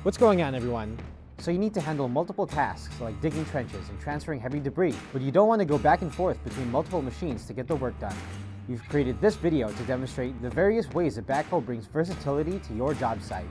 What's going on, everyone? So you need to handle multiple tasks like digging trenches and transferring heavy debris, but you don't want to go back and forth between multiple machines to get the work done. We've created this video to demonstrate the various ways a backhoe brings versatility to your job site.